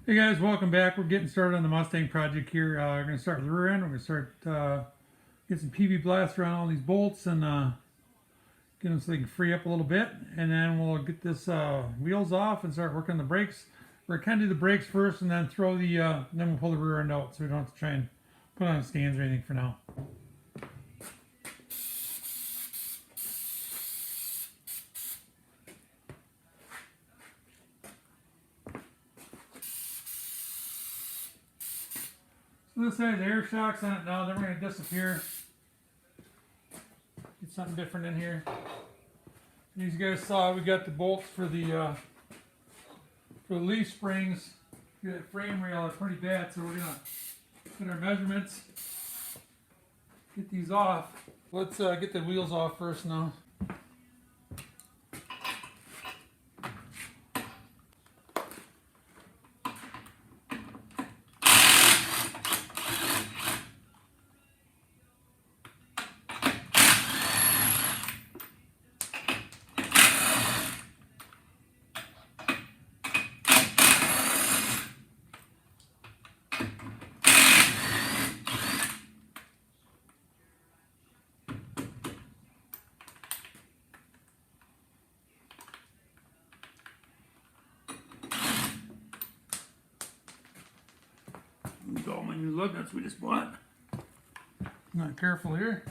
Hey guys, welcome back. We're getting started on the Mustang project here. We're going to start with the rear end. We're going to start get some PV blast around all these bolts and get them so they can free up a little bit. And then we'll get this wheels off and start working on the brakes. We're going to do the brakes first and then throw the then we'll pull the rear end out so we don't have to try and put on stands or anything for now. So this has air shocks on it now. They're going to disappear. Get something different in here. As you guys saw, we got the bolts for the leaf springs. The frame rail is pretty bad, so we're going to get our measurements, get these off. Let's get the wheels off first now. Got my new lug nuts we just bought. Not careful here.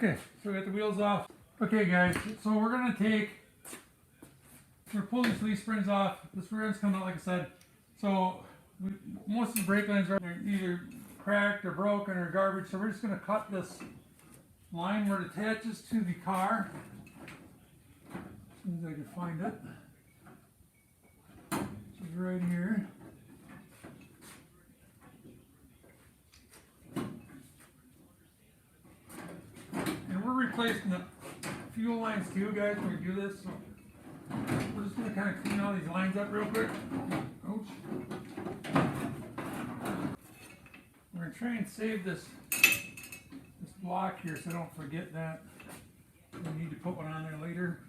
Okay, so we got the wheels off. Okay guys, so we're going to pull these leaf springs off. This rear end's coming out like I said. So most of the brake lines are either cracked or broken or garbage. So we're just going to cut this line where it attaches to the car. As soon as I can find it. Which is right here. Replacing the fuel lines too, guys, when we do this. So we're just going to kind of clean all these lines up real quick. Ouch. We're going to try and save this block here so I don't forget that. We need to put one on there later.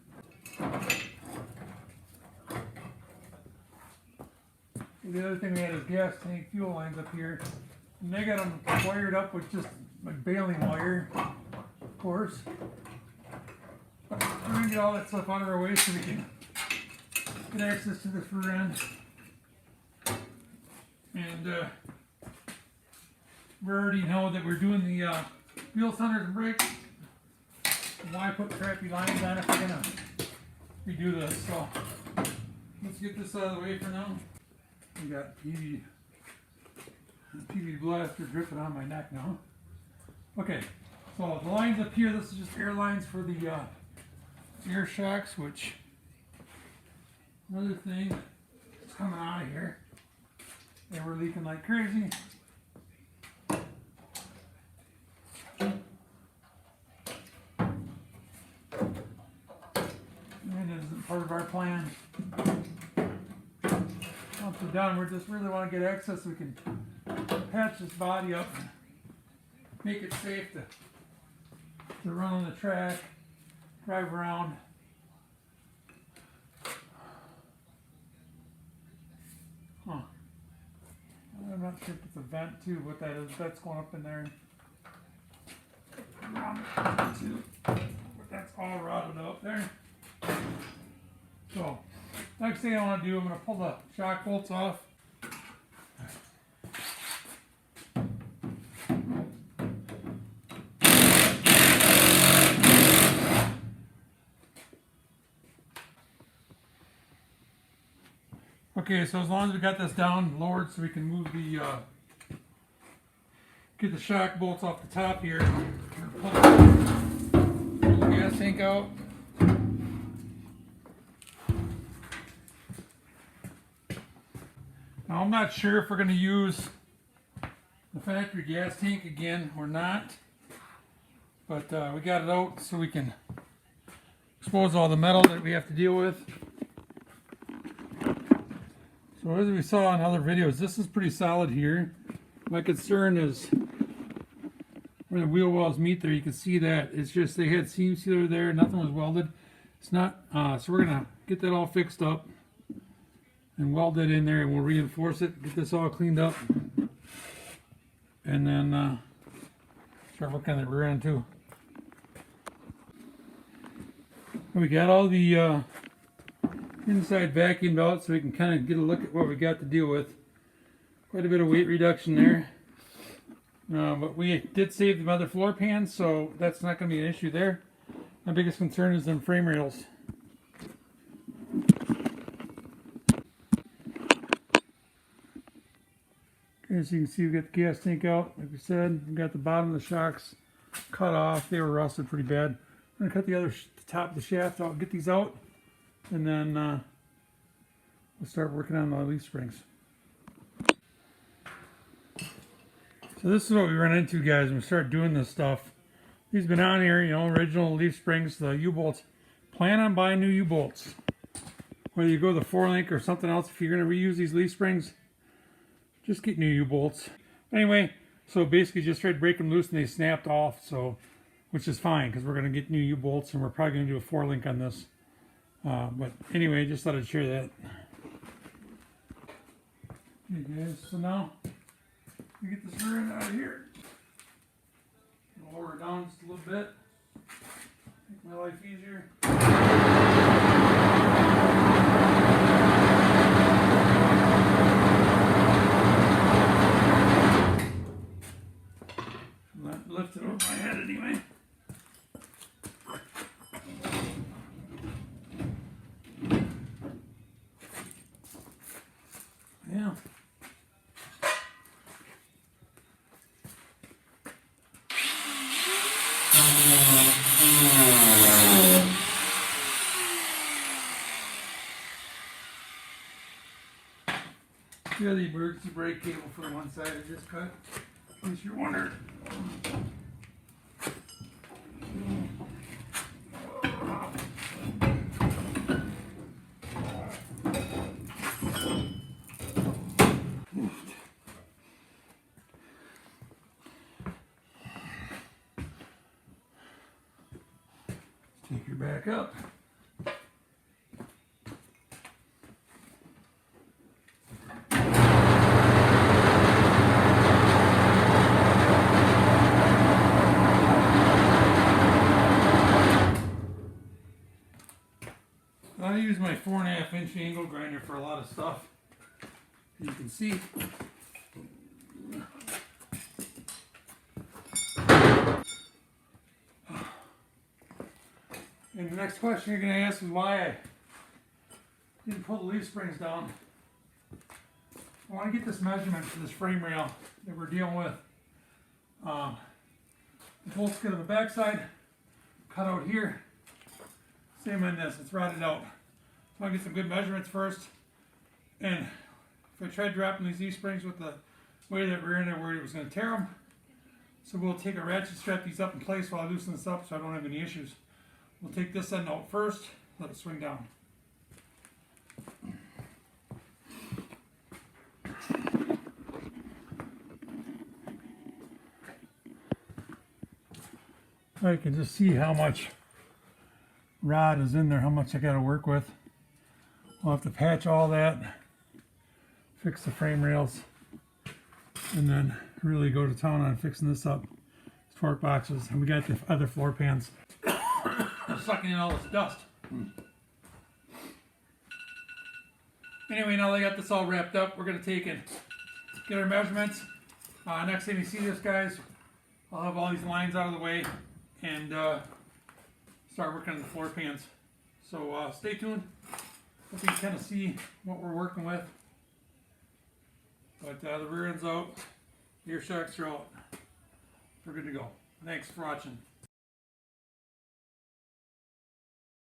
The other thing we had is gas tank fuel lines up here. And they got them wired up with just like baling wire. Of course. But we're going to get all that stuff out of our way so we can get access to this rear end. And we already know that we're doing the wheel centers and brakes. Why put crappy lines on if we're going to redo this? So let's get this out of the way for now. We got PV blaster dripping on my neck now. Okay. So the lines up here, this is just air lines for the air shocks, which another thing is coming out of here. They were leaking like crazy. And it isn't part of our plan. Once we're done, we just really want to get access so we can patch this body up and make it safe to run on the track, drive around. Huh. I'm not sure if it's a vent too, what that is. That's going up in there. But that's all rotted out there. So, next thing I want to do, I'm going to pull the shock bolts off. Okay, so as long as we got this down lowered so we can move the get the shock bolts off the top here. Pull the gas tank out. Now I'm not sure if we're going to use the factory gas tank again or not, but we got it out so we can expose all the metal that we have to deal with. So as we saw in other videos, this is pretty solid here. My concern is where the wheel wells meet there. You can see that it's just they had seam sealer there, nothing was welded. It's not, so we're gonna get that all fixed up and weld that in there, and we'll reinforce it, get this all cleaned up, and then start working on the rear end too. We got all the inside vacuumed out so we can kind of get a look at what we got to deal with. Quite a bit of weight reduction there. But we did save the other floor pans, so that's not going to be an issue there. My biggest concern is them frame rails. Okay, so you can see we got the gas tank out, like we said. We got the bottom of the shocks cut off. They were rusted pretty bad. I'm going to cut the top of the shaft out, get these out, and then we'll start working on the leaf springs. So this is what we run into, guys, when we start doing this stuff. These been on here, you know, original leaf springs, the U-bolts. Plan on buying new U-bolts. Whether you go the 4-link or something else, if you're going to reuse these leaf springs, just get new U-bolts. Anyway, so basically just tried to break them loose and they snapped off, so which is fine because we're going to get new U-bolts and we're probably going to do a 4-link on this. But anyway, just thought I'd share that. Okay, guys, so now we get this rear end out of here. Lower it down just a little bit. Make my life easier. I'm not lifting over my head anyway. Yeah. Yeah, the emergency brake cable for the one side I just cut, in case you're wondering. Take her back up. I use my 4.5-inch angle grinder for a lot of stuff. You can see. And the next question you're going to ask is why I didn't pull the leaf springs down. I want to get this measurement for this frame rail that we're dealing with. The bolts go to the back side, cut out here. Same on this, it's rotted out. So I want to get some good measurements first. And if I tried dropping these E-springs with the way that we're in, I worried it was going to tear them. So we'll take a ratchet, strap these up in place while I loosen this up so I don't have any issues. We'll take this end out first, let it swing down. I can just see how much rod is in there, how much I got to work with. I'll have to patch all that, fix the frame rails, and then really go to town on fixing this up. torque boxes, and we got the other floor pans sucking in all this dust. Anyway, now that I got this all wrapped up, we're going to take and get our measurements. Next time you see this, guys, I'll have all these lines out of the way and start working on the floor pans. So stay tuned. Hope you can kind of see what we're working with. But the rear end's out, ear shocks are out. We're good to go. Thanks for watching.